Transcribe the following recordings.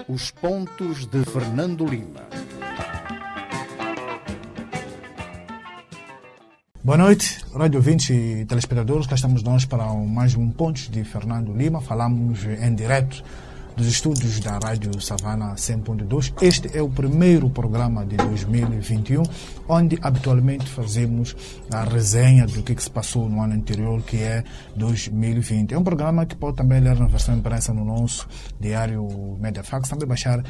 Os pontos de Fernando Lima. Boa noite, rádio ouvintes e telespectadores. Cá estamos nós para mais um Pontos de Fernando Lima. Falamos em direto dos estúdios da Rádio Savana 100.2. Este é o primeiro programa de 2021, onde habitualmente fazemos a resenha do que se passou no ano anterior, que é 2020. É um programa que pode também ler na versão impressa no nosso diário Mediafax, também baixar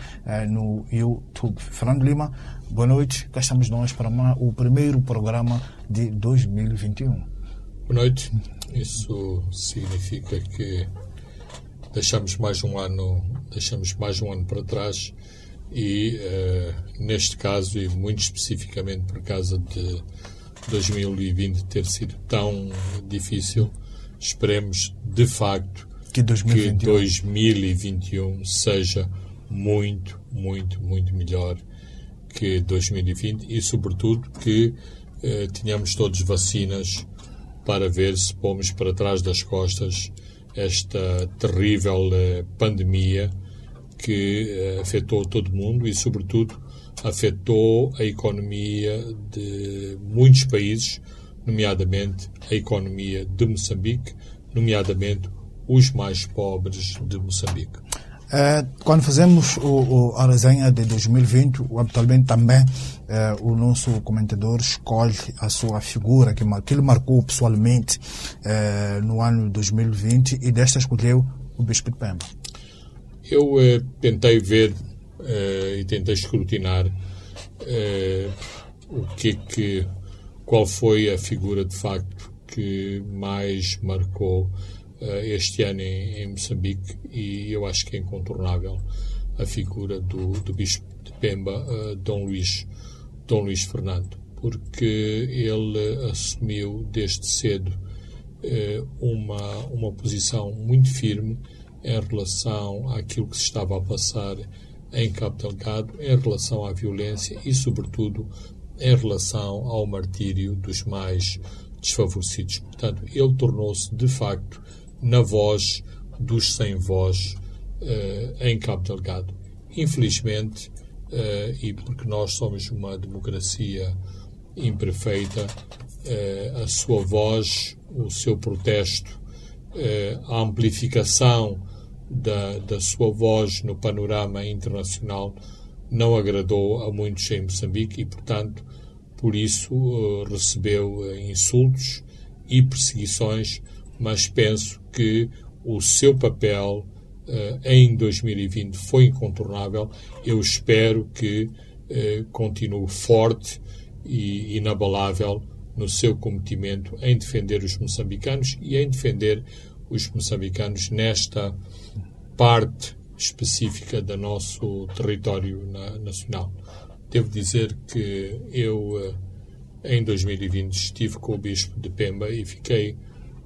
no YouTube. Fernando Lima, boa noite. Cá estamos nós para o primeiro programa de 2021. Boa noite. Isso significa que deixamos mais um ano para trás e, neste caso, e muito especificamente por causa de 2020 ter sido tão difícil, esperemos, de facto, que 2021 seja muito, muito, muito melhor que 2020 e, sobretudo, que tenhamos todos vacinas para ver se pomos para trás das costas esta terrível pandemia que afetou todo o mundo e, sobretudo, afetou a economia de muitos países, nomeadamente a economia de Moçambique, nomeadamente os mais pobres de Moçambique. Quando fazemos a resenha de 2020, habitualmente também o nosso comentador escolhe a sua figura que ele marcou pessoalmente no ano 2020 e desta escolheu o Bispo de Pemba. Eu tentei ver e tentei escrutinar qual foi a figura de facto que mais marcou este ano em Moçambique, e eu acho que é incontornável a figura do Bispo de Pemba, Dom Luís Fernando, porque ele assumiu desde cedo uma posição muito firme em relação àquilo que se estava a passar em Cabo Delgado, em relação à violência e, sobretudo, em relação ao martírio dos mais desfavorecidos. Portanto, ele tornou-se, de facto, na voz dos sem voz em Cabo Delgado. Infelizmente, e porque nós somos uma democracia imperfeita, a sua voz, o seu protesto, a amplificação da sua voz no panorama internacional não agradou a muitos em Moçambique e, portanto, por isso recebeu insultos e perseguições, mas penso que o seu papel em 2020 foi incontornável. Eu espero que continue forte e inabalável no seu cometimento em defender os moçambicanos e em defender os moçambicanos nesta parte específica do nosso território nacional. Devo dizer que eu, em 2020, estive com o Bispo de Pemba e fiquei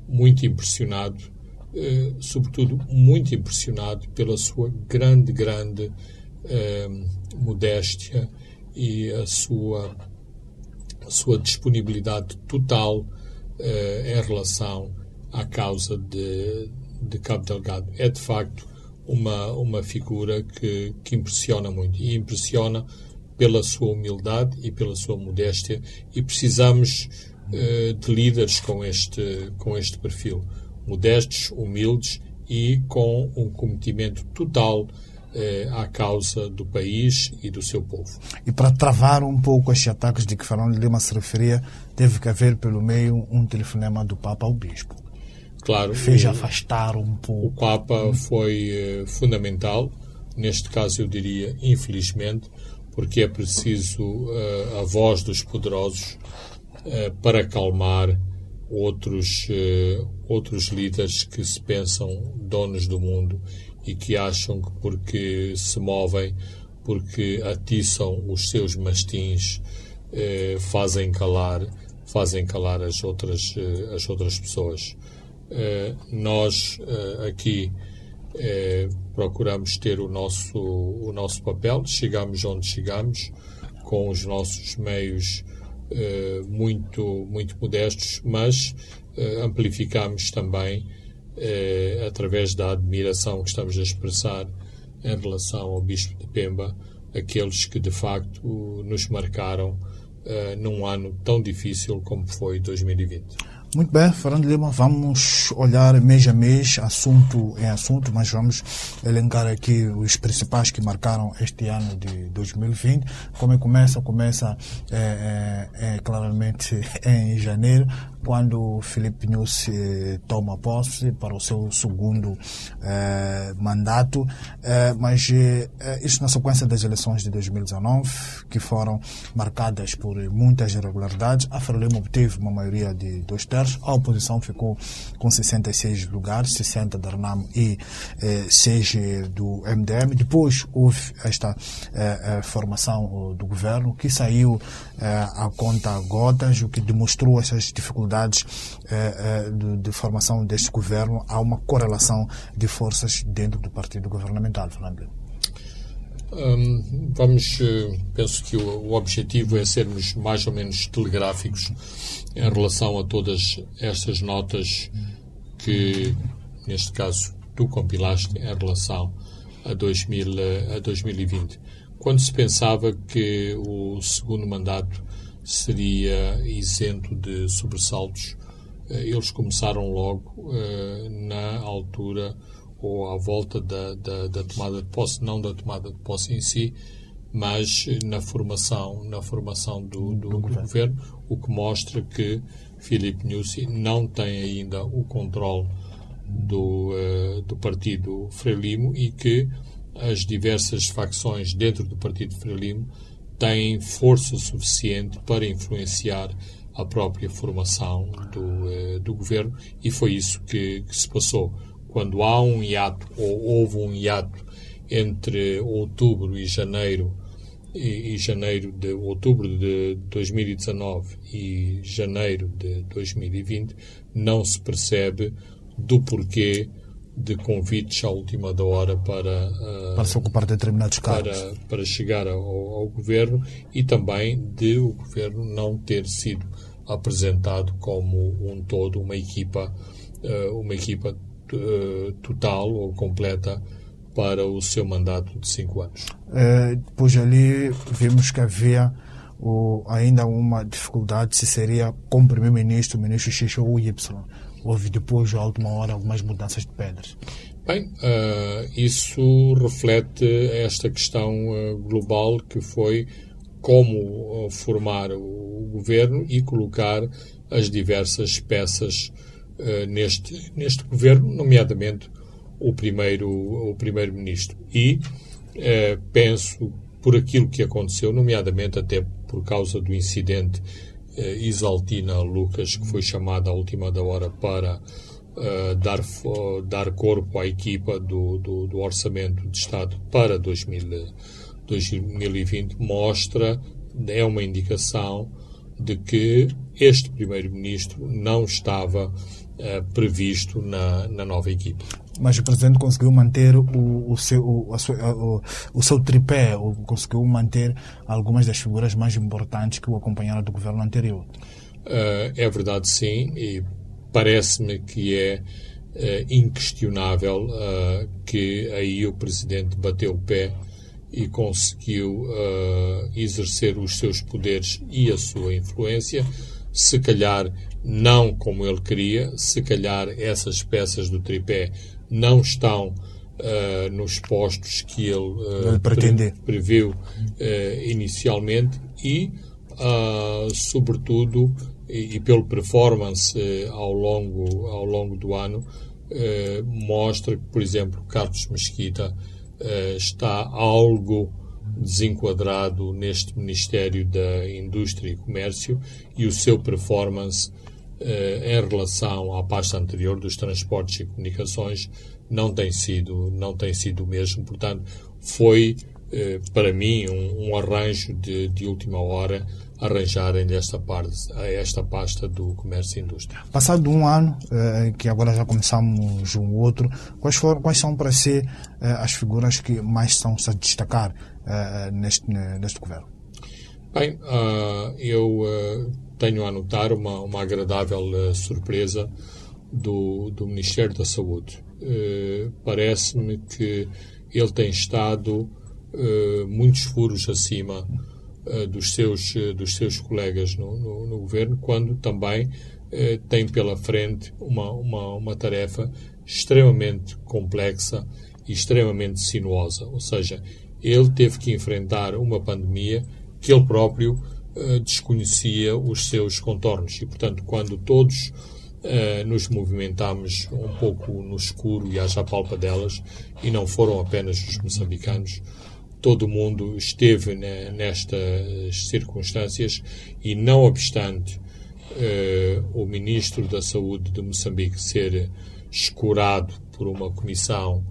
muito impressionado, sobretudo muito impressionado pela sua grande modéstia e a sua disponibilidade total em relação à causa de Cabo Delgado. É, de facto, uma figura que impressiona muito e impressiona pela sua humildade e pela sua modéstia, e precisamos de líderes com este perfil, modestos, humildes e com um cometimento total à causa do país e do seu povo. E para travar um pouco estes ataques de que Fernando Lima se referia, teve que haver pelo meio um telefonema do Papa ao Bispo. Claro. Fez afastar um pouco. O Papa foi fundamental, neste caso eu diria infelizmente, porque é preciso a voz dos poderosos para acalmar outros líderes que se pensam donos do mundo e que acham que porque se movem, porque atiçam os seus mastins, fazem calar as outras pessoas. Nós aqui procuramos ter o nosso papel, chegamos onde chegamos, com os nossos meios muito modestos, mas amplificamos também, através da admiração que estamos a expressar em relação ao Bispo de Pemba, aqueles que de facto nos marcaram num ano tão difícil como foi 2020. Muito bem, Fernando Lima, vamos olhar mês a mês, assunto em assunto, mas vamos elencar aqui os principais que marcaram este ano de 2020. Como começa claramente em janeiro, quando Filipe Nyusi toma posse para o seu segundo mandato, mas isso na sequência das eleições de 2019, que foram marcadas por muitas irregularidades. A Frelimo obteve uma maioria de 2/3, a oposição ficou com 66 lugares, 60 da RENAMO e 6 do MDM. Depois houve esta formação do governo, que saiu a conta gotas, o que demonstrou essas dificuldades de formação deste governo. Há uma correlação de forças dentro do partido governamental, Fernando. Penso que o objetivo é sermos mais ou menos telegráficos em relação a todas estas notas que, neste caso, tu compilaste em relação a 2020. Quando se pensava que o segundo mandato seria isento de sobressaltos, eles começaram logo na altura ou à volta da tomada de posse, não da tomada de posse em si, mas na formação do governo, o que mostra que Filipe Nyusi não tem ainda o controle do partido Frelimo e que as diversas facções dentro do partido Frelimo têm força suficiente para influenciar a própria formação do governo, e foi isso que se passou. Quando há um hiato, ou houve um hiato entre outubro e janeiro, outubro de 2019 e janeiro de 2020, não se percebe do porquê de convites à última da hora para se ocupar de determinados cargos, para chegar ao governo, e também de o governo não ter sido apresentado como um todo, uma equipa total ou completa para o seu mandato de 5 anos. Depois ali vimos que havia ainda uma dificuldade se seria como primeiro-ministro, ministro X ou Y. Houve depois, à última hora, algumas mudanças de pedras. Bem, isso reflete esta questão global, que foi como formar o governo e colocar as diversas peças neste governo, nomeadamente o primeiro-ministro. E penso, por aquilo que aconteceu, nomeadamente até por causa do incidente Isaltina Lucas, que foi chamada à última da hora para dar corpo à equipa do Orçamento de Estado para 2020, é uma indicação de que este primeiro-ministro não estava previsto na nova equipa. Mas o Presidente conseguiu manter o seu tripé, ou conseguiu manter algumas das figuras mais importantes que o acompanharam do governo anterior. É verdade, sim, e parece-me que é inquestionável que aí o Presidente bateu o pé e conseguiu exercer os seus poderes e a sua influência, se calhar não como ele queria, se calhar essas peças do tripé não estão nos postos que ele previu inicialmente, e sobretudo e pelo performance ao longo do ano, mostra que, por exemplo, Carlos Mesquita está algo desenquadrado neste Ministério da Indústria e Comércio, e o seu performance em relação à pasta anterior dos Transportes e Comunicações não tem sido o mesmo. Portanto, foi para mim um arranjo de última hora arranjarem esta pasta do Comércio e Indústria. Passado um ano, que agora já começamos um outro, quais são para si as figuras que mais estão a destacar neste governo? Bem, eu tenho a anotar uma agradável surpresa, do Ministério da Saúde. Parece-me que ele tem estado muitos furos acima dos seus colegas no governo, quando também tem pela frente uma tarefa extremamente complexa e extremamente sinuosa. Ou seja, ele teve que enfrentar uma pandemia que ele próprio desconhecia os seus contornos. E, portanto, quando todos nos movimentamos um pouco no escuro e às apalpadelas, e não foram apenas os moçambicanos, todo o mundo esteve nestas circunstâncias, e não obstante o Ministro da Saúde de Moçambique ser escurado por uma comissão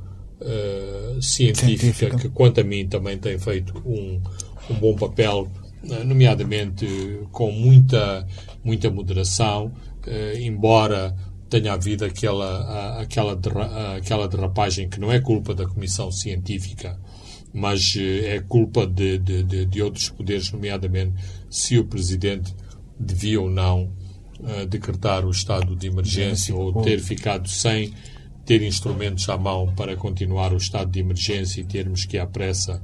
científica que, quanto a mim, também tem feito um bom papel, nomeadamente com muita moderação, embora tenha havido aquela derrapagem que não é culpa da comissão científica, mas é culpa de outros poderes, nomeadamente se o Presidente devia ou não decretar o estado de emergência ou ter ficado sem ter instrumentos à mão para continuar o estado de emergência e termos que, à pressa,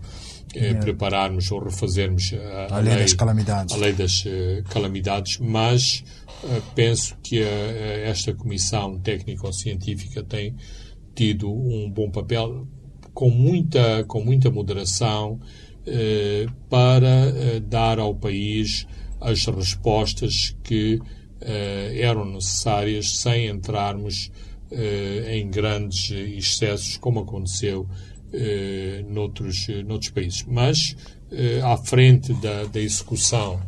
prepararmos ou refazermos a lei das calamidades. Mas penso que esta comissão técnico-científica tem tido um bom papel, com muita moderação, para dar ao país as respostas que eram necessárias, sem entrarmos em grandes excessos, como aconteceu noutros países. Mas, à frente da execução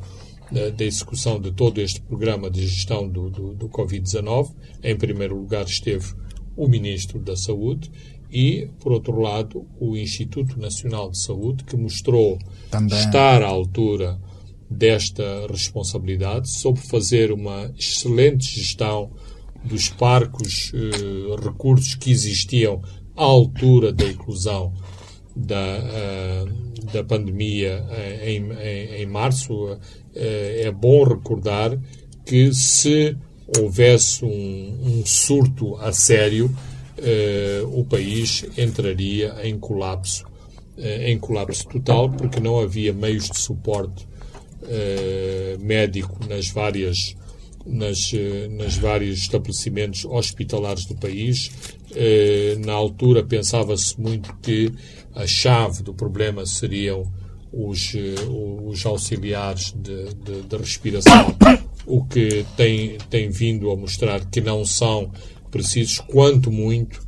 de todo este programa de gestão do Covid-19, em primeiro lugar esteve o Ministro da Saúde e, por outro lado, o Instituto Nacional de Saúde, que mostrou estar à altura desta responsabilidade, soube fazer uma excelente gestão dos parcos recursos que existiam à altura da eclosão da pandemia em março. É bom recordar que, se houvesse um surto a sério, o país entraria em colapso total, porque não havia meios de suporte médico nos vários estabelecimentos hospitalares do país. Na altura pensava-se muito que a chave do problema seriam os auxiliares de respiração, o que tem vindo a mostrar que não são precisos, quanto muito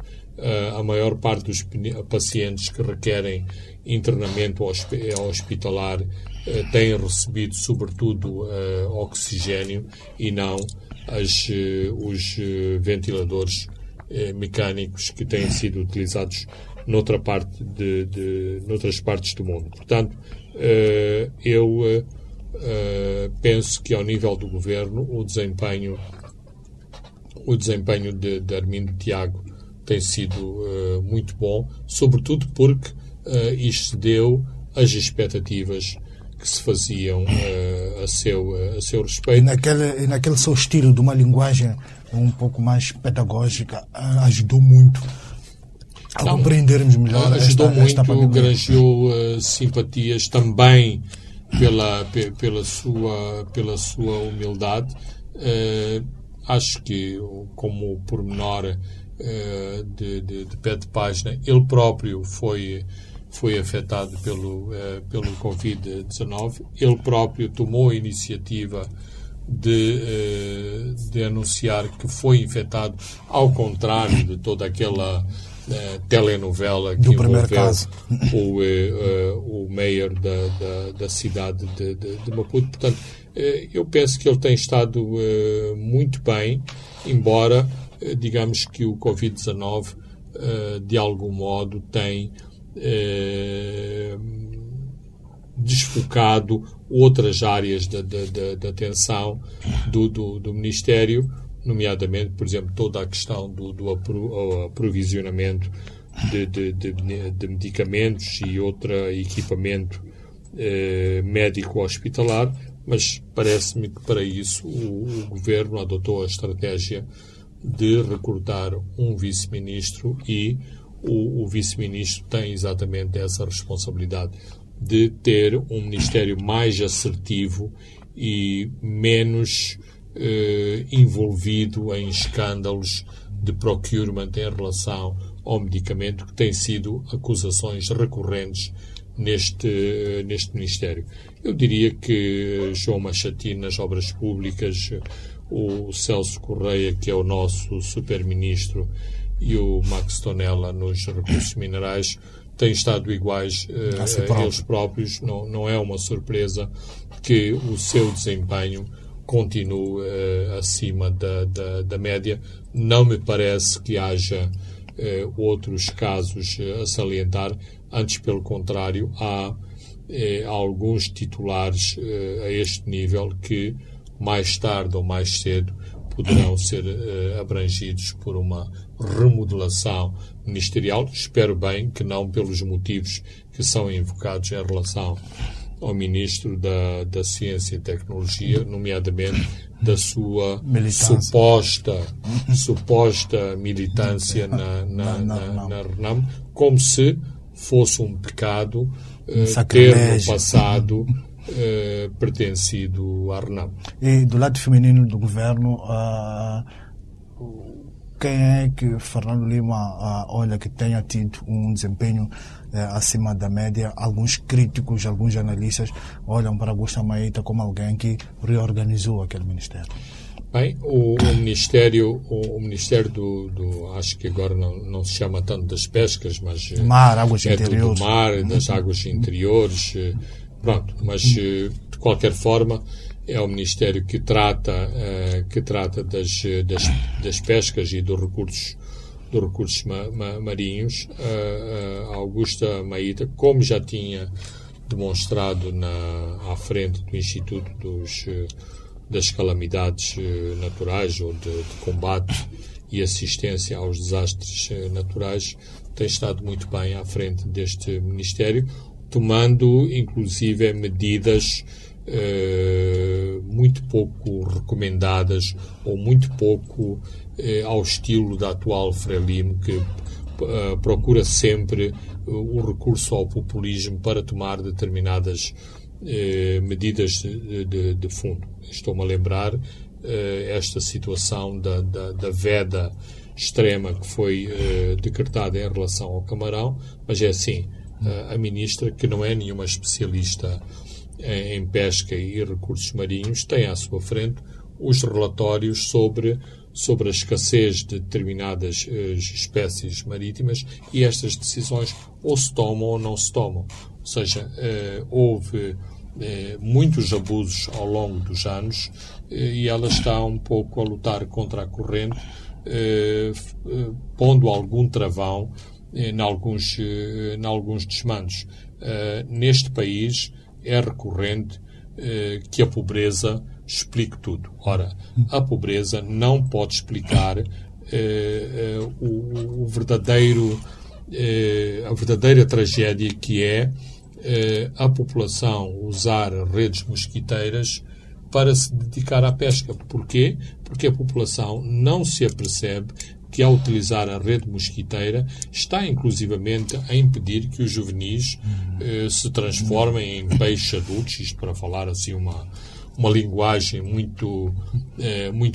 a maior parte dos pacientes que requerem internamento hospitalar têm recebido, sobretudo, oxigênio e não os ventiladores mecânicos que têm sido utilizados noutras partes do mundo. Portanto, eu penso que, ao nível do governo, o desempenho de Armindo Tiago tem sido muito bom, sobretudo porque excedeu as expectativas que se faziam a seu respeito. E naquele seu estilo de uma linguagem um pouco mais pedagógica, ajudou muito a compreendermos melhor esta pandemia. Granjeou simpatias também pela sua humildade. Acho que, como pormenor de pé de página, ele próprio foi afetado pelo Covid-19. Ele próprio tomou a iniciativa de anunciar que foi infectado, ao contrário de toda aquela telenovela que envolveu o mayor da cidade de Maputo. Portanto, eu penso que ele tem estado muito bem, embora digamos que o Covid-19 de algum modo tem desfocado outras áreas da atenção do Ministério, nomeadamente, por exemplo, toda a questão do aprovisionamento de medicamentos e outro equipamento médico-hospitalar, mas parece-me que, para isso, o Governo adotou a estratégia de recrutar um vice-ministro e o vice-ministro tem exatamente essa responsabilidade de ter um ministério mais assertivo e menos envolvido em escândalos de procurement em relação ao medicamento, que têm sido acusações recorrentes neste Ministério. Eu diria que João Machatino nas obras públicas, o Celso Correia, que é o nosso super-ministro, e o Max Tonella nos recursos minerais têm estado iguais a eles próprios. Não é uma surpresa que o seu desempenho continue acima da média. Não me parece que haja outros casos a salientar. Antes, pelo contrário, há alguns titulares a este nível que mais tarde ou mais cedo poderão ser abrangidos por uma remodelação ministerial. Espero bem que não pelos motivos que são invocados em relação ao Ministro da Ciência e Tecnologia, nomeadamente da sua suposta militância na RENAM, como se fosse um pecado ter no passado pertencido à RENAM. E do lado feminino do governo, quem é que Fernando Lima olha que tenha tido um desempenho acima da média? Alguns críticos, alguns analistas olham para Augusto Maíta como alguém que reorganizou aquele ministério. Bem, o Ministério do acho que agora não se chama tanto das pescas, mas mar, águas interiores. Do mar, das águas interiores, pronto, mas de qualquer forma é o Ministério que trata das pescas e dos recursos marinhos. A Augusta Maíta, como já tinha demonstrado à frente do Instituto das Calamidades Naturais ou de combate e assistência aos desastres naturais, tem estado muito bem à frente deste Ministério, tomando inclusive medidas muito pouco recomendadas ou muito pouco ao estilo da atual Frelimo, que procura sempre o recurso ao populismo para tomar determinadas medidas de fundo. Estou-me a lembrar esta situação da veda extrema que foi decretada em relação ao camarão, mas é assim, a ministra, que não é nenhuma especialista em pesca e recursos marinhos, tem à sua frente os relatórios sobre a escassez de determinadas espécies marítimas, e estas decisões ou se tomam ou não se tomam. Ou seja, houve muitos abusos ao longo dos anos e ela está um pouco a lutar contra a corrente, pondo algum travão em alguns desmandos. Neste país é recorrente que a pobreza explique tudo. Ora, a pobreza não pode explicar a verdadeira tragédia que é a população usar redes mosquiteiras para se dedicar à pesca. Porquê? Porque a população não se apercebe que, ao utilizar a rede mosquiteira, está inclusivamente a impedir que os juvenis se transformem em peixes adultos, isto para falar assim uma linguagem muito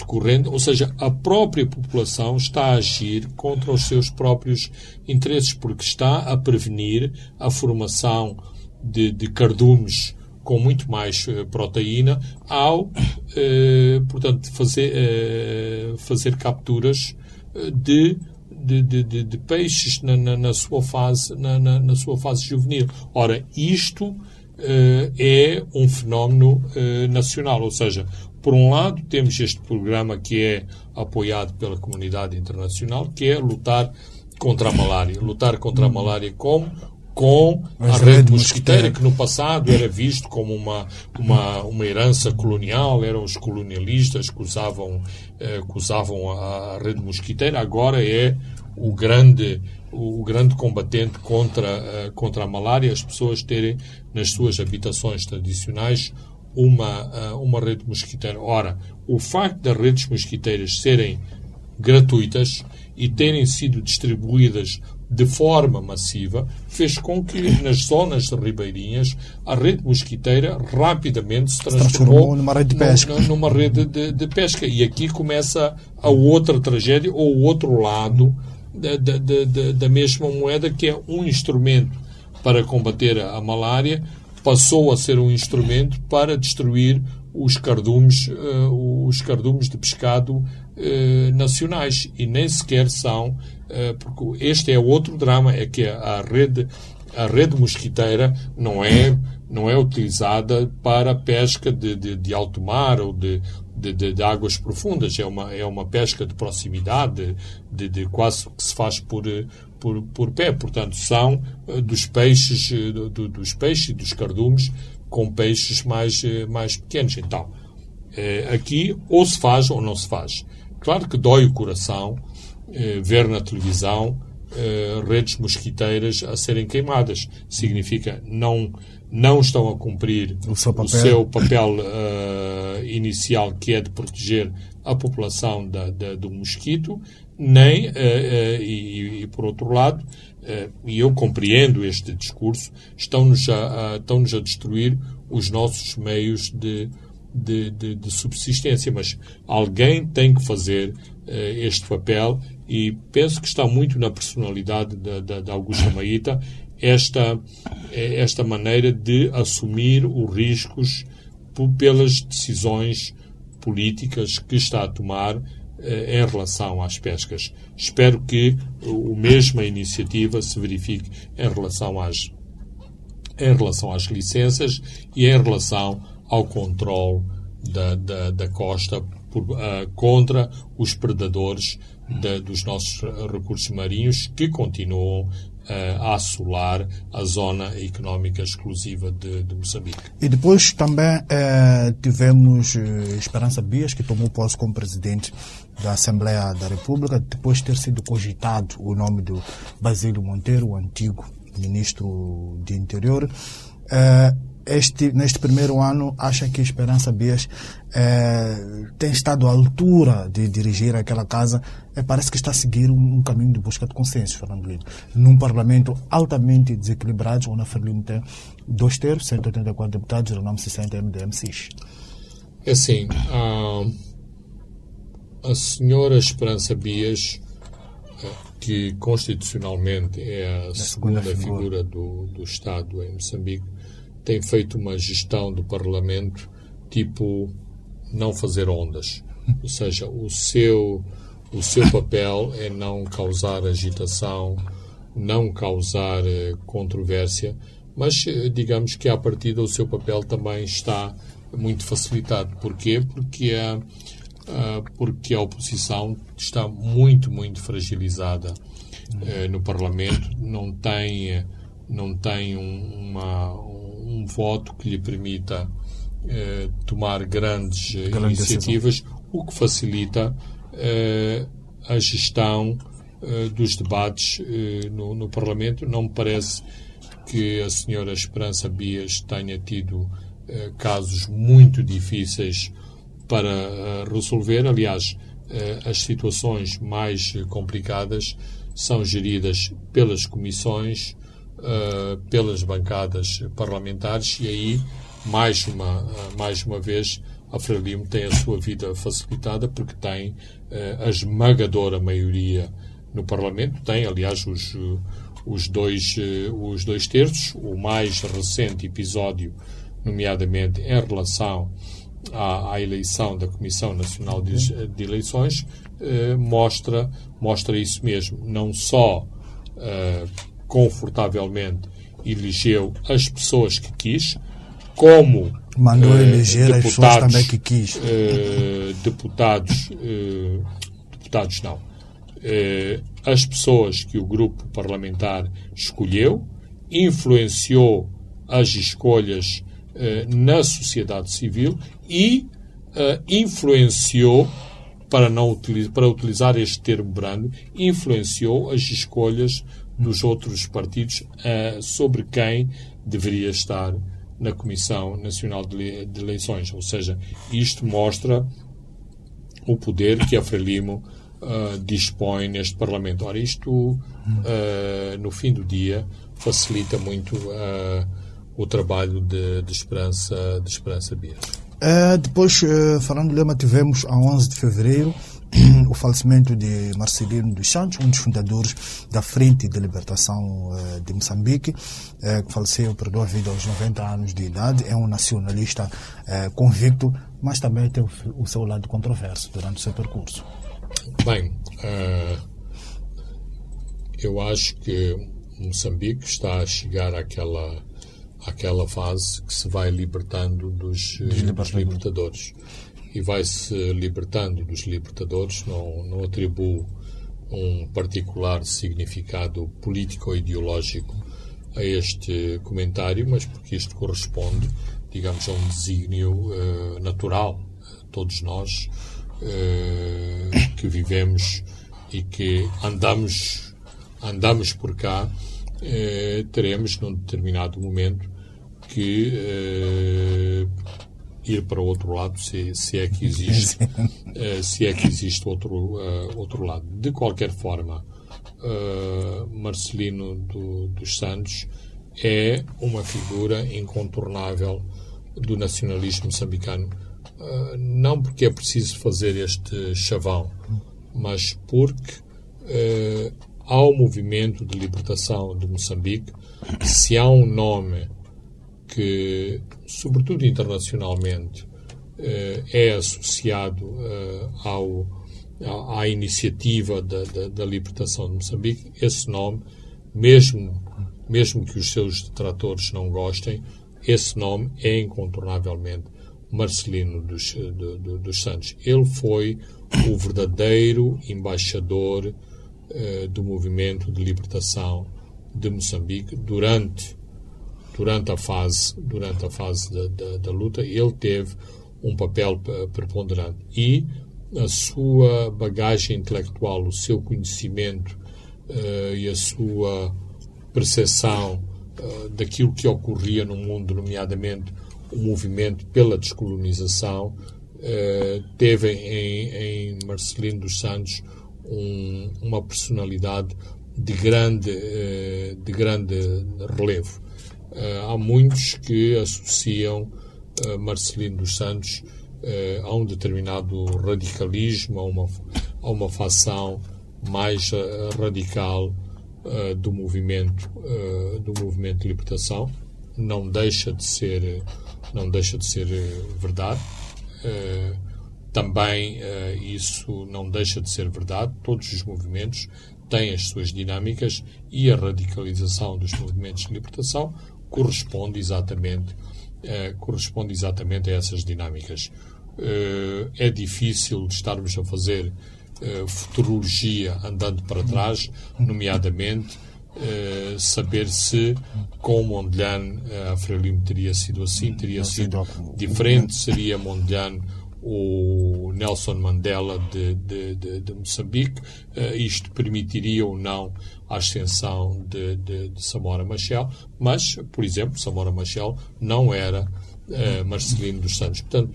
corrente. Ou seja, a própria população está a agir contra os seus próprios interesses, porque está a prevenir a formação de cardumes com muito mais proteína ao, portanto, fazer capturas de peixes na sua fase juvenil. Ora, isto é um fenómeno nacional, ou seja, por um lado temos este programa que é apoiado pela comunidade internacional, que é lutar contra a malária. Lutar contra a malária como? Com a rede mosquiteira, que no passado era visto como uma herança colonial, eram os colonialistas que usavam a rede mosquiteira. Agora é o grande combatente contra a malária, as pessoas terem nas suas habitações tradicionais uma rede mosquiteira. Ora, o facto das redes mosquiteiras serem gratuitas e terem sido distribuídas de forma massiva, fez com que nas zonas ribeirinhas a rede mosquiteira rapidamente se transformou numa rede de pesca. Numa rede de pesca. E aqui começa a outra tragédia, ou o outro lado da mesma moeda, que é um instrumento para combater a malária, passou a ser um instrumento para destruir os cardumes de pescado nacionais, e nem sequer são, porque este é outro drama, é que a rede mosquiteira não é utilizada para pesca de alto mar ou de águas profundas, é uma pesca de proximidade, de quase que se faz por pé, portanto são dos peixes e dos cardumes com peixes mais pequenos. Então, aqui ou se faz ou não se faz. Claro que dói o coração ver na televisão redes mosquiteiras a serem queimadas. Significa não estão a cumprir o seu papel inicial, que é de proteger a população do mosquito, nem, e por outro lado, e eu compreendo este discurso, estão-nos a destruir os nossos meios de subsistência, mas alguém tem que fazer este papel, e penso que está muito na personalidade de Augusto Maíta esta maneira de assumir os riscos pelas decisões políticas que está a tomar em relação às pescas. Espero que a mesma iniciativa se verifique em relação às licenças e em relação ao controle da costa contra os predadores dos nossos recursos marinhos, que continuam a assolar a zona económica exclusiva de Moçambique. E depois também tivemos Esperança Bias, que tomou posse como presidente da Assembleia da República, depois de ter sido cogitado o nome do Basílio Monteiro, o antigo ministro do Interior. Neste primeiro ano, acha que Esperança Bias tem estado à altura de dirigir aquela casa? Parece que está a seguir um caminho de busca de consenso, Fernando Lino. Num parlamento altamente desequilibrado, onde a Frelimo tem 2 terços, 184 deputados, e o nome 60 MDM-CIS. É assim, a senhora Esperança Bias, que constitucionalmente é a segunda figura do Estado em Moçambique, tem feito uma gestão do Parlamento tipo não fazer ondas. Ou seja, o seu papel é não causar agitação, não causar controvérsia, mas digamos que à partida o seu papel também está muito facilitado. Porquê? Porque a oposição está muito, muito fragilizada no Parlamento, não tem um voto que lhe permita tomar grandes iniciativas, o que facilita a gestão dos debates no Parlamento. Não me parece que a senhora Esperança Bias tenha tido casos muito difíceis para resolver. Aliás, as situações mais complicadas são geridas pelas comissões, pelas bancadas parlamentares, e aí, mais uma vez, a Frelimo tem a sua vida facilitada, porque tem a esmagadora maioria no Parlamento. Tem, aliás, os dois terços. O mais recente episódio, nomeadamente em relação à eleição da Comissão Nacional de Eleições, mostra isso mesmo. Não só confortavelmente elegeu as pessoas que quis, como mandou eleger as pessoas também que quis. Deputados não. As pessoas que o grupo parlamentar escolheu, influenciou as escolhas na sociedade civil e influenciou, para utilizar este termo brando, influenciou as escolhas dos outros partidos sobre quem deveria estar na Comissão Nacional de Eleições. Ou seja, isto mostra o poder que a Frelimo dispõe neste Parlamento. Ora, isto, no fim do dia, facilita muito o trabalho de Esperança Bias. Depois, Fernando Lema, tivemos a 11 de fevereiro o falecimento de Marcelino dos Santos, um dos fundadores da Frente de Libertação de Moçambique, que faleceu, perdeu a vida aos 90 anos de idade. É um nacionalista convicto, mas também tem o seu lado controverso durante o seu percurso. Bem, eu acho que Moçambique está a chegar àquela fase que se vai libertando dos libertadores. E vai-se libertando dos libertadores, não atribuo um particular significado político ou ideológico a este comentário, mas porque isto corresponde, digamos, a um desígnio natural. Todos nós que vivemos e que andamos por cá, teremos num determinado momento que ir para o outro lado, se é que existe outro lado. De qualquer forma, Marcelino dos Santos é uma figura incontornável do nacionalismo moçambicano, não porque é preciso fazer este chavão, mas porque ao movimento de libertação de Moçambique, se há um nome que, sobretudo internacionalmente, é associado à iniciativa da libertação de Moçambique, esse nome, mesmo que os seus detratores não gostem, esse nome é incontornavelmente Marcelino dos Santos. Ele foi o verdadeiro embaixador do movimento de libertação de Moçambique durante a fase da luta. Ele teve um papel preponderante e a sua bagagem intelectual, o seu conhecimento e a sua percepção daquilo que ocorria no mundo, nomeadamente o movimento pela descolonização, teve em Marcelino dos Santos uma personalidade de grande relevo. Há muitos que associam Marcelino dos Santos a um determinado radicalismo, a uma facção mais radical do movimento de libertação. Não deixa de ser verdade. Também isso não deixa de ser verdade. Todos os movimentos têm as suas dinâmicas e a radicalização dos movimentos de libertação corresponde exatamente a essas dinâmicas. É difícil estarmos a fazer futurologia andando para trás, nomeadamente saber se com Mondlane a Frelimo teria sido assim, teria sido diferente, seria Mondlane o Nelson Mandela de Moçambique. Isto permitiria ou não a ascensão de Samora Machel, mas, por exemplo, Samora Machel não era Marcelino dos Santos. Portanto,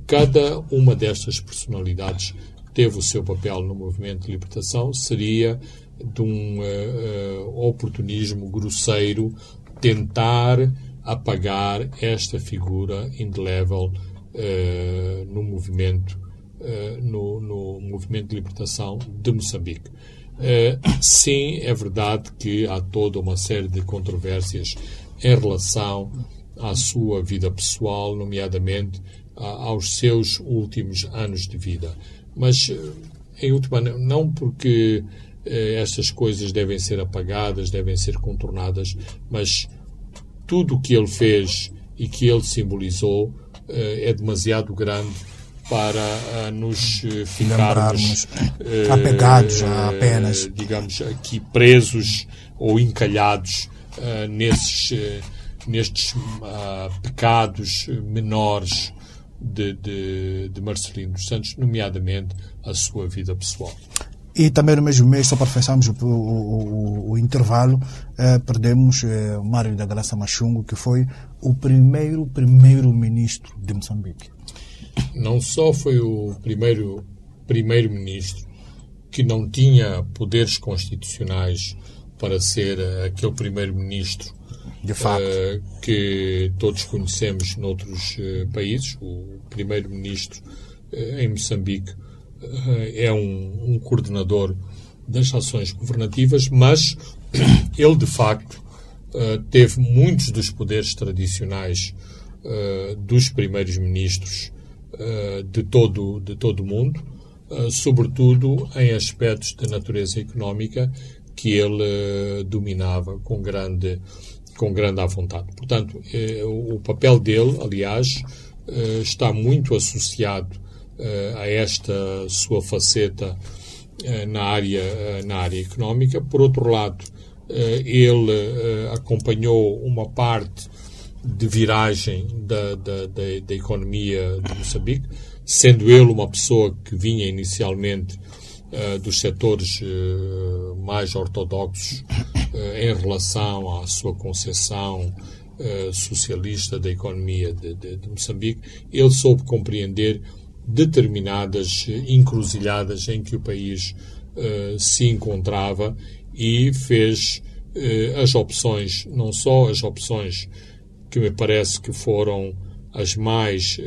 cada uma destas personalidades teve o seu papel no movimento de libertação. Seria de um oportunismo grosseiro tentar apagar esta figura indelével no movimento de libertação de Moçambique. Sim, é verdade que há toda uma série de controvérsias em relação à sua vida pessoal, nomeadamente aos seus últimos anos de vida. Mas, em última, não porque estas coisas devem ser apagadas, devem ser contornadas, mas tudo o que ele fez e que ele simbolizou é demasiado grande para nos ficarmos apegados a apenas, digamos, aqui presos ou encalhados nestes pecados menores de Marcelino dos Santos, nomeadamente a sua vida pessoal. E também no mesmo mês, só para fecharmos o intervalo, perdemos Mário da Graça Machungo, que foi o primeiro-ministro de Moçambique. Não só foi o primeiro-ministro, que não tinha poderes constitucionais para ser aquele primeiro-ministro De facto. que todos conhecemos noutros países. O primeiro-ministro em Moçambique é um coordenador das ações governativas, mas ele, de facto, teve muitos dos poderes tradicionais dos primeiros ministros de todo o mundo, sobretudo em aspectos de natureza económica que ele dominava com grande à vontade. Portanto, o papel dele, aliás, está muito associado a esta sua faceta na área económica. Por outro lado, ele acompanhou uma parte de viragem da economia de Moçambique, sendo ele uma pessoa que vinha inicialmente dos setores mais ortodoxos em relação à sua concepção socialista da economia de Moçambique. Ele soube compreender determinadas encruzilhadas em que o país se encontrava e fez as opções, não só as opções que me parece que foram as mais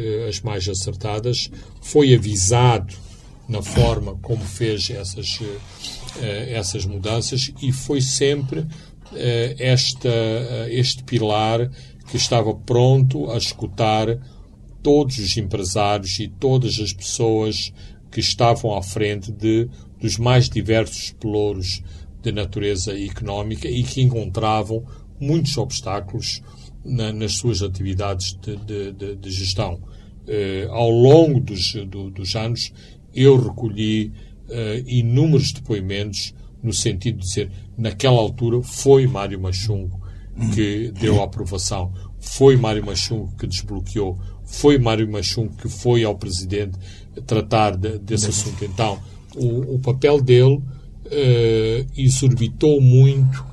acertadas, foi avisado na forma como fez essas mudanças e foi sempre este pilar que estava pronto a escutar todos os empresários e todas as pessoas que estavam à frente dos mais diversos pelouros de natureza económica e que encontravam muitos obstáculos nas suas atividades de gestão. Ao longo dos anos, eu recolhi inúmeros depoimentos no sentido de dizer, naquela altura foi Mário Machungo que deu a aprovação, foi Mário Machungo que desbloqueou, foi Mário Machungo que foi ao Presidente tratar desse assunto. Então, o papel dele exorbitou muito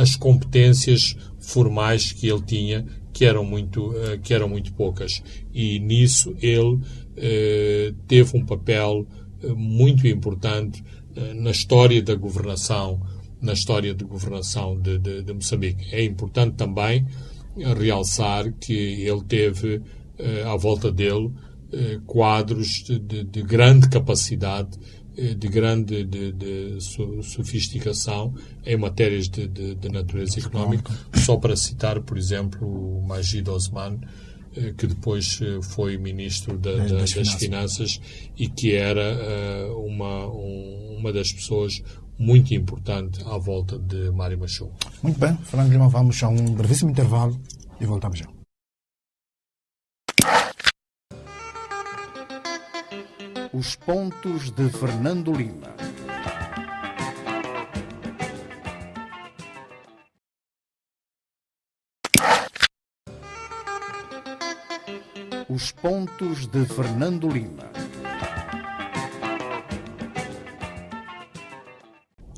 as competências formais que ele tinha, que eram muito poucas. E nisso ele teve um papel muito importante na história da governação, de Moçambique. É importante também realçar que ele teve à volta dele quadros de grande capacidade, de grande sofisticação em matérias de natureza económica. Só para citar, por exemplo, o Majid Osman, que depois foi ministro das Finanças e que era uma das pessoas muito importante à volta de Mário Machungo. Muito bem, Fernando Lima, vamos a um brevíssimo intervalo e voltamos já. Os pontos de Fernando Lima. Os pontos de Fernando Lima.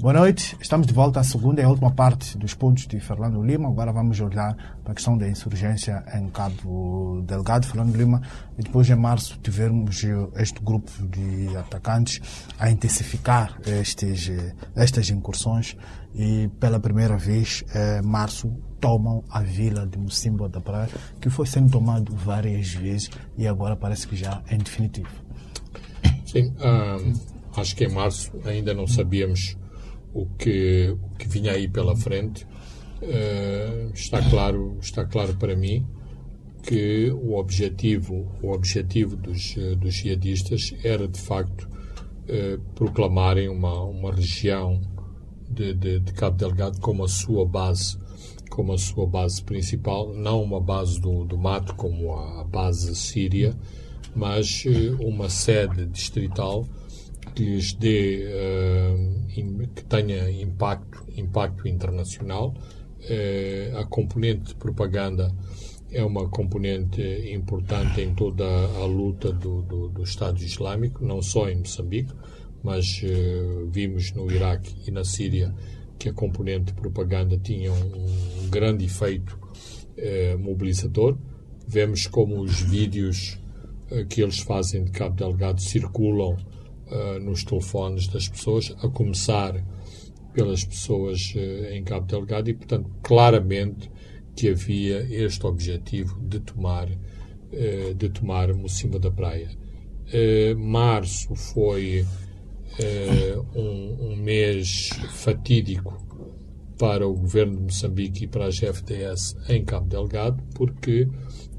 Boa noite, estamos de volta à segunda e última parte dos pontos de Fernando Lima. Agora vamos olhar para a questão da insurgência em Cabo Delgado. Fernando Lima, e depois em março tivemos este grupo de atacantes a intensificar estas incursões e pela primeira vez em março tomam a vila de Mocimboa da Praia, que foi sendo tomado várias vezes e agora parece que já é definitivo. Sim, acho que em março ainda não sabíamos o que vinha aí pela frente. Está claro para mim que o objetivo dos jihadistas era de facto proclamarem uma região de Cabo Delgado como a sua base principal, não uma base do mato como a base síria, mas uma sede distrital que lhes dê, que tenha impacto internacional. A componente de propaganda é uma componente importante em toda a luta do Estado Islâmico, não só em Moçambique, mas vimos no Iraque e na Síria que a componente de propaganda tinha um grande efeito mobilizador. Vemos como os vídeos que eles fazem de Cabo Delgado circulam nos telefones das pessoas, a começar pelas pessoas em Cabo Delgado, e, portanto, claramente que havia este objetivo de tomar Mocimboa da Praia. Março foi um mês fatídico para o governo de Moçambique e para a GFDS em Cabo Delgado, porque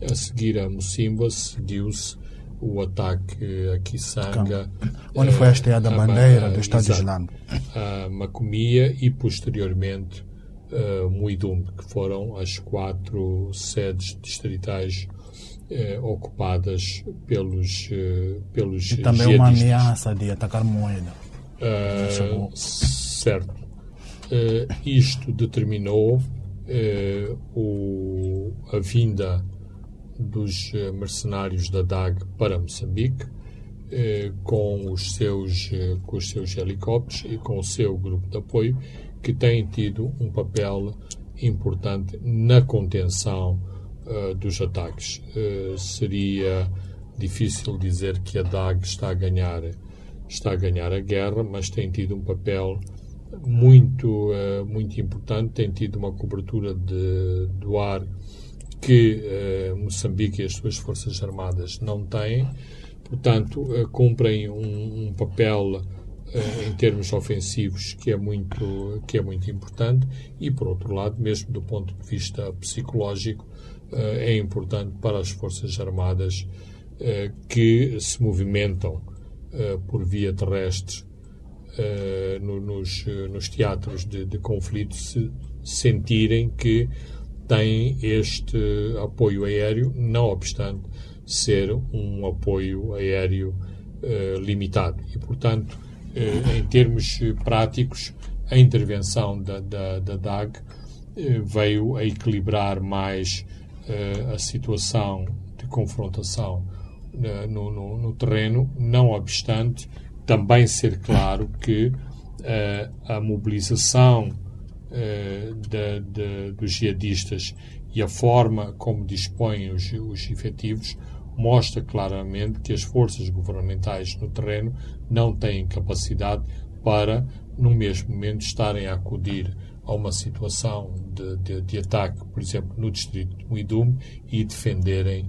a seguir a Mocimboa seguiu-se o ataque a Kisanga, onde foi hasteada a bandeira do Estado Islâmico, a Macomia e posteriormente Muidumbe, que foram as 4 sedes distritais ocupadas pelos e também uma ameaça de atacar Moeda. Certo. Isto determinou a vinda dos mercenários da DAG para Moçambique, com os seus helicópteros e com o seu grupo de apoio, que tem tido um papel importante na contenção dos ataques. Seria difícil dizer que a DAG está a ganhar a guerra, mas tem tido um papel muito importante, tem tido uma cobertura do ar que Moçambique e as suas forças armadas não têm. Portanto, cumprem um papel em termos ofensivos que é muito importante, e, por outro lado, mesmo do ponto de vista psicológico, é importante para as forças armadas que se movimentam por via terrestre nos teatros de conflito, se sentirem que têm este apoio aéreo, não obstante ser um apoio aéreo limitado. E, portanto, em termos práticos, a intervenção da DAG veio a equilibrar mais a situação de confrontação no terreno, não obstante também ser claro que a mobilização dos jihadistas e a forma como dispõem os efetivos mostra claramente que as forças governamentais no terreno não têm capacidade para, no mesmo momento, estarem a acudir a uma situação de ataque, por exemplo, no distrito de Muidumbe, e defenderem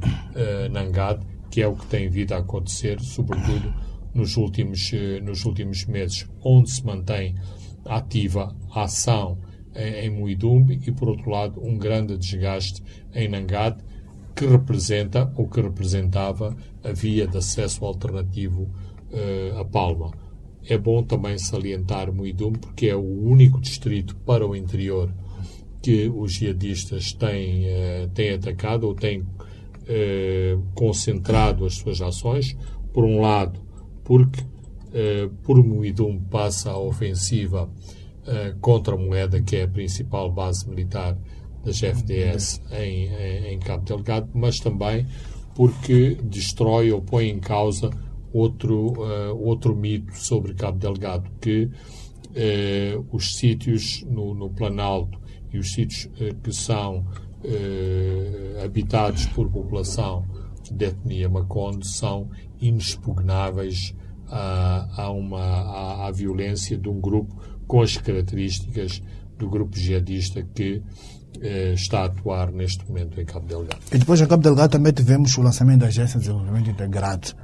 Nangade, que é o que tem vindo a acontecer, sobretudo nos últimos meses, onde se mantém ativa a ação em Muidumbe e, por outro lado, um grande desgaste em Nangade, que representa ou que representava a via de acesso alternativo a Palma. É bom também salientar Muidumbe, porque é o único distrito para o interior que os jihadistas têm atacado ou têm concentrado as suas ações. Por um lado, porque por Muidumbe passa a ofensiva contra Moeda, que é a principal base militar das FDS em Cabo Delgado, mas também porque destrói ou põe em causa outro mito sobre Cabo Delgado, que os sítios no Planalto e os sítios que são habitados por população de etnia Maconde são inexpugnáveis à violência de um grupo com as características do grupo jihadista que está a atuar neste momento em Cabo Delgado. E depois em Cabo Delgado também tivemos o lançamento da Agência de Desenvolvimento Integrado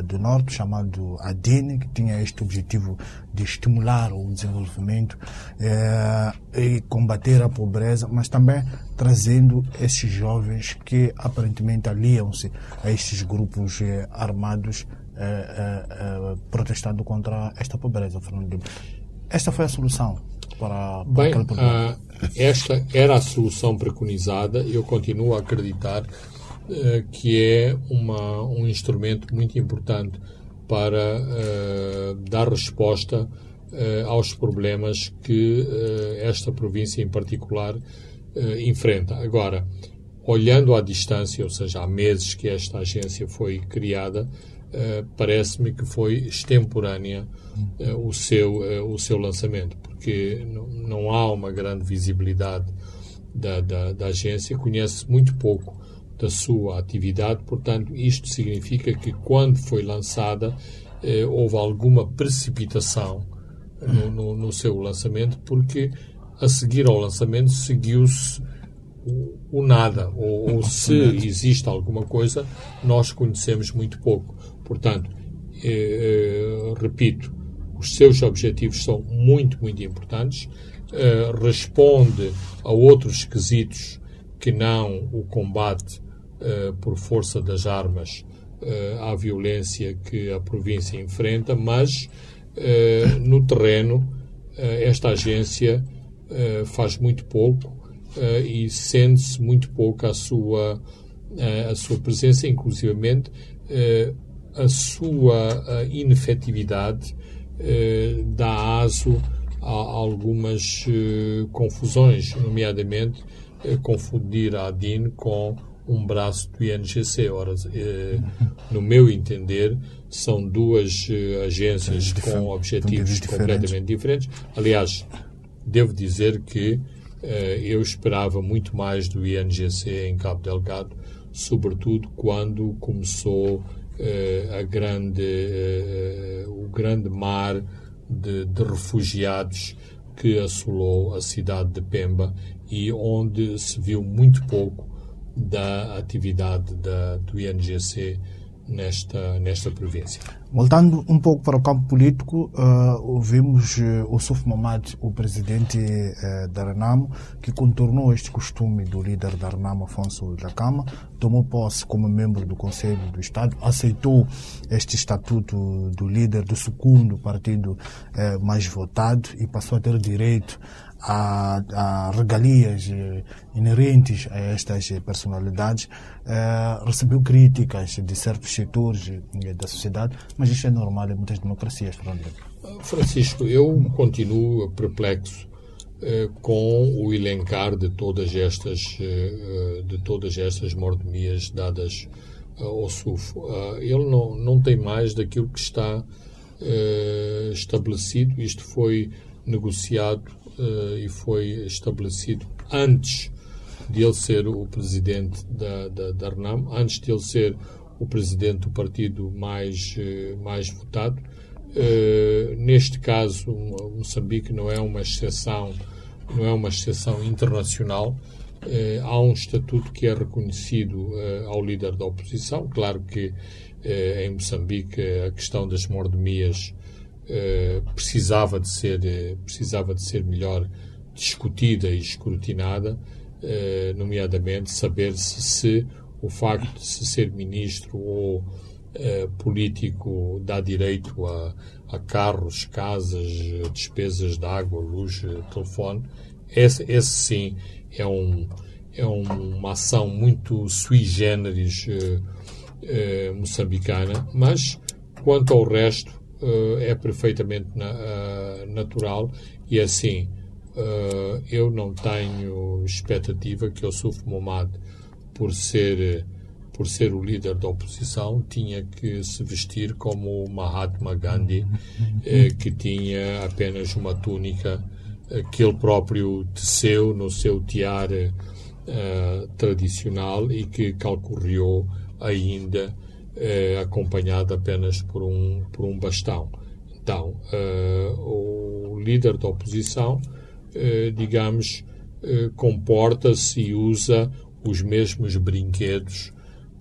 do Norte, chamado ADINE, que tinha este objetivo de estimular o desenvolvimento e combater a pobreza, mas também trazendo esses jovens que aparentemente aliam-se a estes grupos armados protestando contra esta pobreza, Fernando Lima. Esta foi a solução para aquele problema? Esta era a solução preconizada. Eu continuo a acreditar que é um instrumento muito importante para dar resposta aos problemas que esta província em particular enfrenta. Agora, olhando à distância, ou seja, há meses que esta agência foi criada, parece-me que foi extemporânea o seu lançamento, porque não há uma grande visibilidade da agência, conhece muito pouco da sua atividade. Portanto, isto significa que quando foi lançada houve alguma precipitação no seu lançamento, porque a seguir ao lançamento seguiu-se o nada, ou se existe alguma coisa, nós conhecemos muito pouco. Portanto, repito, os seus objetivos são muito, muito importantes, responde a outros quesitos que não o combate por força das armas à violência que a província enfrenta, mas no terreno esta agência faz muito pouco e sente-se muito pouco a sua presença, inclusivamente a sua inefetividade dá aso a algumas confusões, nomeadamente confundir a ADIN com um braço do INGC. Ora, no meu entender, são duas agências com objetivos completamente diferentes. Aliás, devo dizer que eu esperava muito mais do INGC em Cabo Delgado, sobretudo quando começou o grande mar de refugiados que assolou a cidade de Pemba e onde se viu muito pouco da atividade do INGC nesta província. Voltando um pouco para o campo político, ouvimos o Suf Mamad, o presidente da Renamo, que contornou este costume do líder da Renamo, Afonso Dhlakama, tomou posse como membro do Conselho do Estado, aceitou este estatuto do líder do segundo partido mais votado e passou a ter direito a regalias inerentes a estas personalidades. Recebeu críticas de certos setores da sociedade, mas isso é normal em muitas democracias, Francisco, eu continuo perplexo com o elencar de todas estas mordomias dadas ao SUF. Ele não tem mais daquilo que está estabelecido. Isto foi negociado e foi estabelecido antes de ele ser o presidente da RENAM, antes de ele ser o presidente do partido mais votado. Neste caso, Moçambique não é uma exceção internacional. Há um estatuto que é reconhecido ao líder da oposição. Claro que em Moçambique a questão das mordomias precisava de ser melhor discutida e escrutinada, nomeadamente saber se o facto de se ser ministro ou político dá direito a carros, casas, despesas de água, luz, telefone. Esse sim é uma ação muito sui generis moçambicana, mas quanto ao resto é perfeitamente natural e assim eu não tenho expectativa que o Suf Mamad, por ser o líder da oposição, tinha que se vestir como o Mahatma Gandhi, que tinha apenas uma túnica que ele próprio teceu no seu tiara tradicional e que calcorreou ainda acompanhado apenas por um bastão. Então, o líder da oposição, digamos, comporta-se e usa os mesmos brinquedos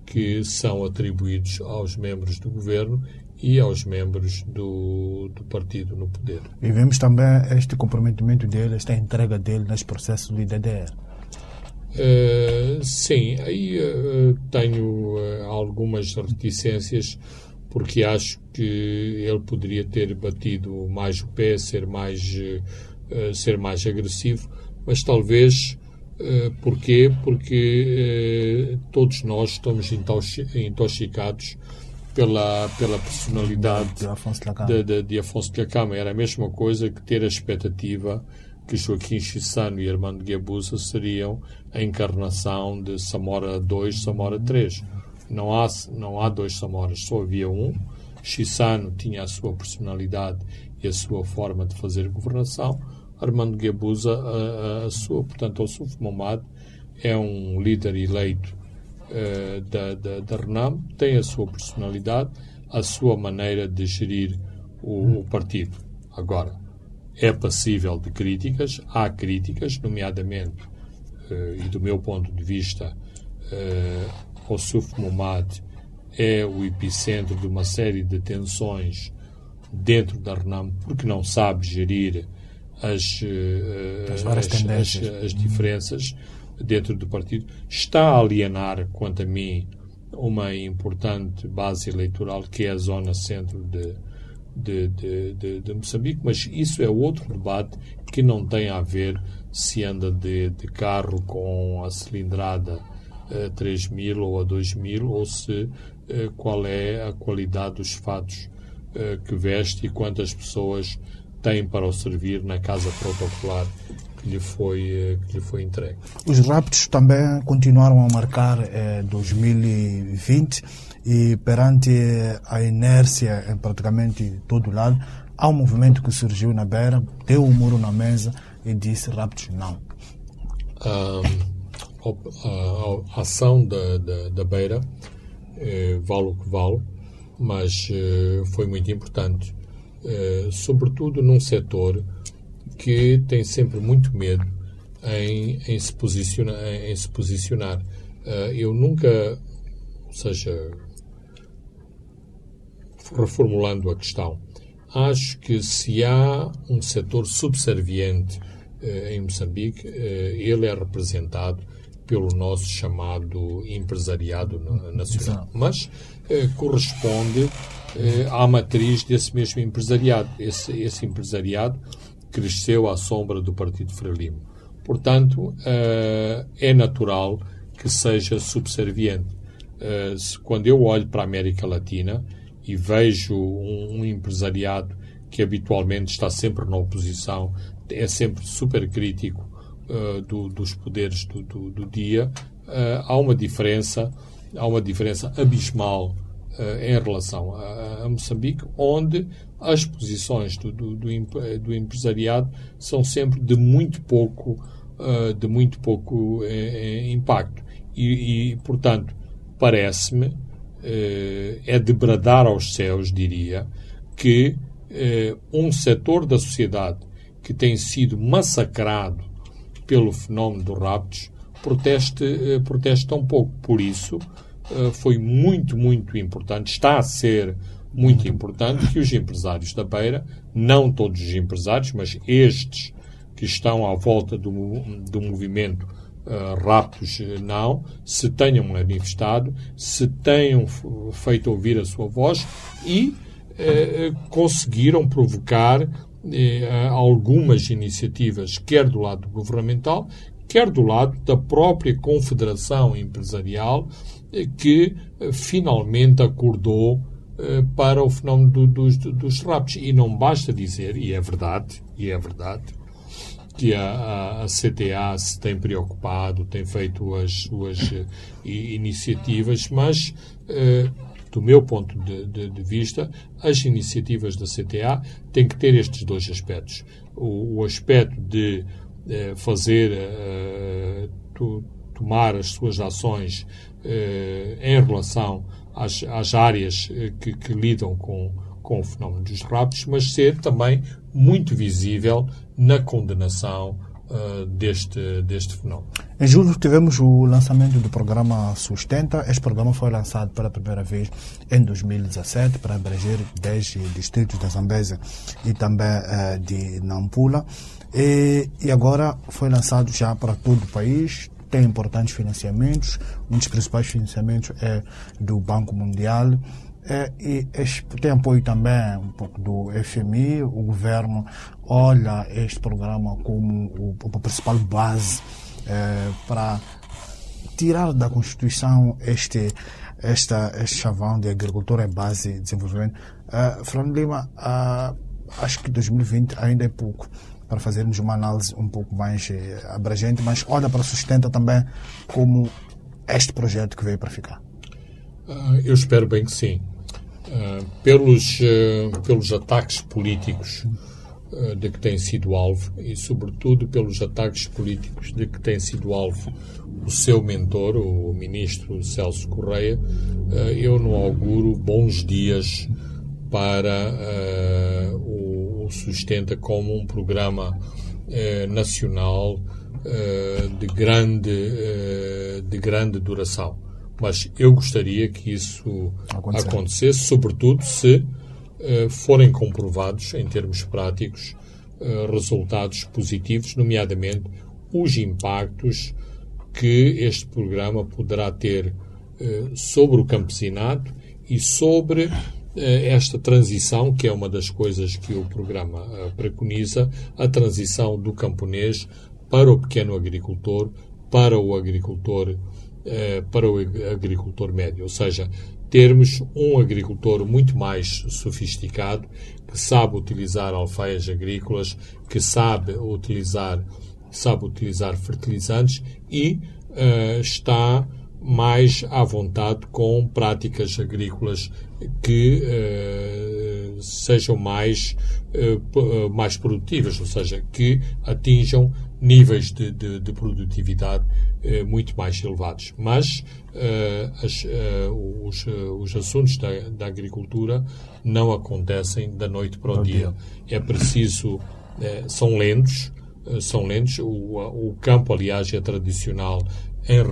que são atribuídos aos membros do governo e aos membros do partido no poder. E vemos também este comprometimento dele, esta entrega dele neste processo do IDDR. Sim, aí tenho algumas reticências, porque acho que ele poderia ter batido mais o pé, ser mais agressivo, mas talvez porquê? Porque todos nós estamos intoxicados pela personalidade de Afonso Dhlakama. Era a mesma coisa que ter a expectativa que Joaquim Chissano e Armando Guebuza seriam a encarnação de Samora 2, Samora 3. Não há dois Samoras, só havia um. Chissano tinha a sua personalidade e a sua forma de fazer governação, Armando Guebuza a sua. Portanto, o Suf Mamad é um líder eleito da RENAM, tem a sua personalidade, a sua maneira de gerir o partido. Agora, é passível de críticas, há críticas, nomeadamente, e do meu ponto de vista, Ossuf Momad é o epicentro de uma série de tensões dentro da RENAM, porque não sabe gerir as diferenças dentro do partido. Está a alienar, quanto a mim, uma importante base eleitoral, que é a zona centro de Moçambique, mas isso é outro debate que não tem a ver se anda de carro com a cilindrada 3.000 ou a 2.000, ou se qual é a qualidade dos fatos que veste e quantas pessoas têm para o servir na casa protocolar que lhe foi entregue. Os raptos também continuaram a marcar 2020 e perante a inércia em praticamente todo lado, há um movimento que surgiu na Beira, deu o muro na mesa e disse raptos não. A ação da Beira vale o que vale, mas foi muito importante, sobretudo num setor que tem sempre muito medo em se posicionar. Eu nunca, ou seja, reformulando a questão, acho que se há um setor subserviente em Moçambique, ele é representado pelo nosso chamado empresariado nacional. Mas corresponde à matriz desse mesmo empresariado. Esse empresariado cresceu à sombra do Partido Frelimo. Portanto, é natural que seja subserviente. Quando eu olho para a América Latina e vejo um empresariado que habitualmente está sempre na oposição, é sempre super crítico dos poderes do dia, há uma diferença abismal em relação a Moçambique, onde as posições do empresariado são sempre de muito pouco impacto e, portanto, parece-me, é de bradar aos céus, diria, que um setor da sociedade que tem sido massacrado pelo fenómeno dos raptos proteste tão pouco. Por isso, foi muito, muito importante, está a ser muito importante que os empresários da Beira, não todos os empresários, mas estes que estão à volta do movimento Raptos Não, se tenham manifestado, se tenham feito ouvir a sua voz e conseguiram provocar algumas iniciativas, quer do lado governamental, quer do lado da própria Confederação Empresarial, que finalmente acordou para o fenómeno dos raptos. E não basta dizer, e é verdade, que a CTA se tem preocupado, tem feito as suas iniciativas, mas, do meu ponto de vista, as iniciativas da CTA têm que ter estes dois aspectos. O aspecto de tomar as suas ações em relação às áreas que lidam com o fenómeno dos raptos, mas ser também muito visível na condenação deste fenómeno. Em julho tivemos o lançamento do programa Sustenta. Este programa foi lançado pela primeira vez em 2017 para abranger 10 distritos da Zambésia e também de Nampula. E agora foi lançado já para todo o país. Tem importantes financiamentos. Um dos principais financiamentos é do Banco Mundial. E tem apoio também um pouco do FMI. O governo olha este programa como a principal base para tirar da Constituição este chavão de agricultura é base de desenvolvimento. Fernando Lima, acho que 2020 ainda é pouco para fazermos uma análise um pouco mais abrangente, mas olha para Sustenta também como este projeto que veio para ficar. Eu espero bem que sim. Pelos ataques políticos de que tem sido alvo e, sobretudo, pelos ataques políticos de que tem sido alvo o seu mentor, o ministro Celso Correia, eu não auguro bons dias para o Sustenta como um programa nacional de grande duração. Mas eu gostaria que isso acontecesse, sobretudo se forem comprovados, em termos práticos, resultados positivos, nomeadamente os impactos que este programa poderá ter sobre o campesinato e sobre esta transição, que é uma das coisas que o programa preconiza, a transição do camponês para o pequeno agricultor, para o agricultor médio, ou seja, termos um agricultor muito mais sofisticado, que sabe utilizar alfaias agrícolas, que sabe utilizar fertilizantes e está mais à vontade com práticas agrícolas que sejam mais produtivas, ou seja, que atinjam níveis de produtividade muito mais elevados. Mas os assuntos da agricultura não acontecem da noite para o dia. É preciso, são lentos. O campo, aliás, é tradicional em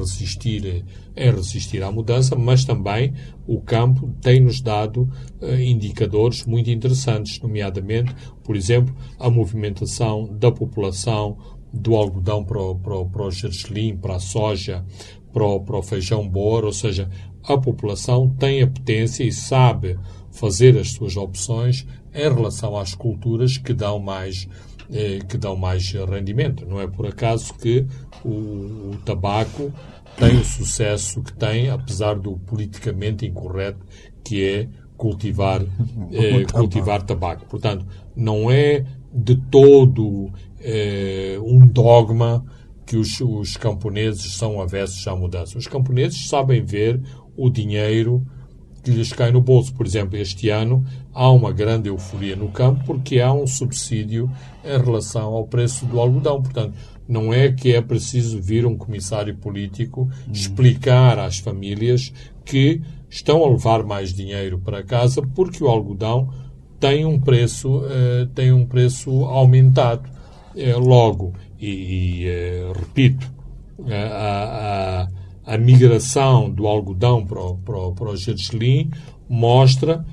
resistir à mudança, mas também o campo tem-nos dado indicadores muito interessantes, nomeadamente, por exemplo, a movimentação da população do algodão para o gergelim, para a soja, para o feijão bor, ou seja, a população tem a potência e sabe fazer as suas opções em relação às culturas que dão mais rendimento. Não é por acaso que o tabaco tem o sucesso que tem, apesar do politicamente incorreto que é cultivar tabaco. Portanto, não é de todo um dogma que os camponeses são avessos à mudança. Os camponeses sabem ver o dinheiro que lhes cai no bolso. Por exemplo, este ano há uma grande euforia no campo porque há um subsídio em relação ao preço do algodão. Portanto, não é que é preciso vir um comissário político explicar às famílias que estão a levar mais dinheiro para casa porque o algodão tem um preço aumentado. Logo, repito, a migração do algodão para o gergelim mostra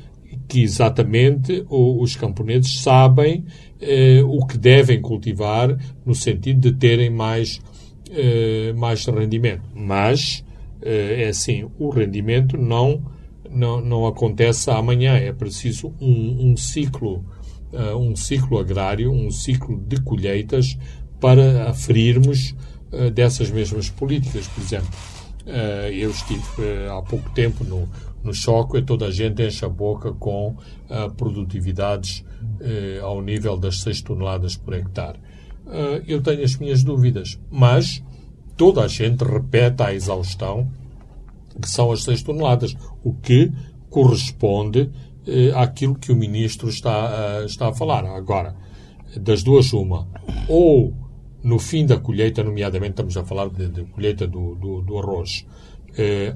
que exatamente os camponeses sabem o que devem cultivar no sentido de terem mais rendimento. Mas, é assim, o rendimento não acontece amanhã. É preciso um ciclo agrário, um ciclo de colheitas para aferirmos dessas mesmas políticas. Por exemplo, eu estive há pouco tempo no Choco e toda a gente enche a boca com produtividades ao nível das 6 toneladas por hectare. Eu tenho as minhas dúvidas, mas toda a gente repete à exaustão que são as 6 toneladas, o que corresponde àquilo que o ministro está a falar. Agora, das duas, uma, ou no fim da colheita, nomeadamente estamos a falar de colheita do arroz,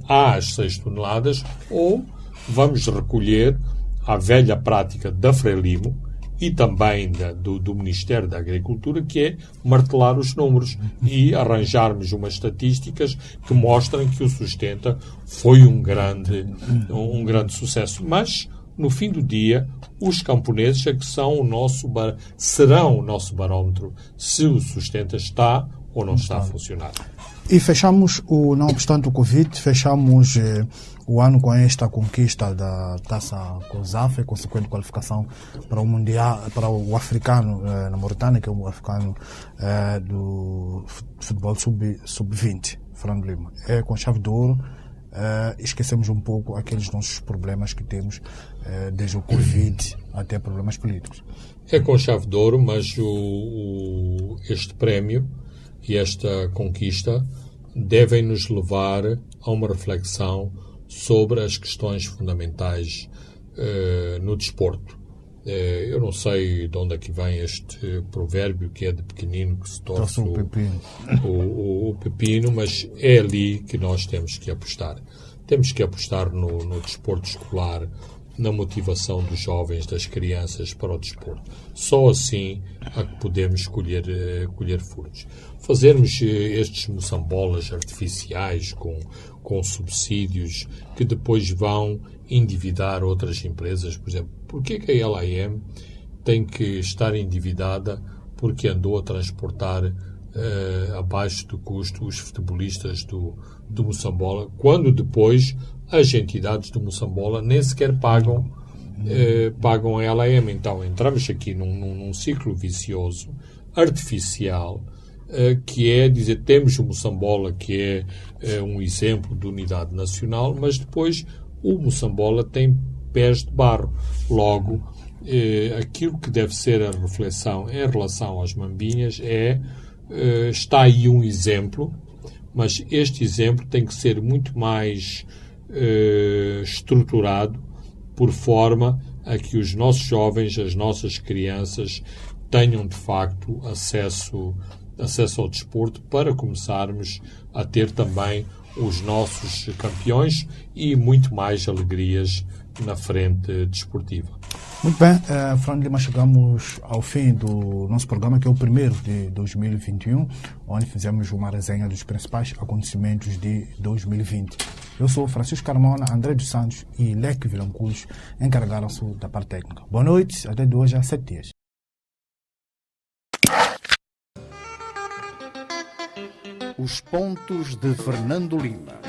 há as 6 toneladas, ou vamos recolher a velha prática da Frelimo e também do Ministério da Agricultura, que é martelar os números e arranjarmos umas estatísticas que mostrem que o Sustenta foi um grande sucesso. Mas, no fim do dia, os camponeses é que serão o nosso barómetro se o Sustenta está ou não está a funcionar. E fechamos, não obstante o Covid, fechamos o ano com esta conquista da Taça COSAF, consequente qualificação para o Mundial, para o africano na Mauritânia, que é o africano do futebol sub-20, Fernando Lima. Com chave de ouro, esquecemos um pouco aqueles nossos problemas que temos desde o Covid até problemas políticos. É com chave de ouro, mas este prémio e esta conquista devem nos levar a uma reflexão sobre as questões fundamentais no desporto. Eu não sei de onde é que vem este provérbio que é de pequenino que se torce o pepino. o pepino, mas é ali que nós temos que apostar. Temos que apostar no desporto escolar, na motivação dos jovens, das crianças para o desporto. Só assim é que podemos colher frutos. Fazermos estes moçambolas artificiais com subsídios que depois vão endividar outras empresas, por exemplo, porquê que a LAM tem que estar endividada porque andou a transportar abaixo do custo os futebolistas do Moçambola, quando depois as entidades do Moçambola nem sequer pagam a LAM. Então entramos aqui num ciclo vicioso, artificial, que é dizer, temos o Moçambola, que é um exemplo de unidade nacional, mas depois o Moçambola tem pés de barro. Logo, aquilo que deve ser a reflexão em relação às Mambinhas está aí um exemplo, mas este exemplo tem que ser muito mais estruturado por forma a que os nossos jovens, as nossas crianças tenham de facto acesso ao desporto, para começarmos a ter também os nossos campeões e muito mais alegrias na frente desportiva. Muito bem, Fernando Lima, chegamos ao fim do nosso programa, que é o primeiro de 2021, onde fizemos uma resenha dos principais acontecimentos de 2020. Eu sou Francisco Carmona, André dos Santos e Leque Vilanculos encarregaram-se da parte técnica. Boa noite, até de hoje a 7 dias. Os pontos de Fernando Lima.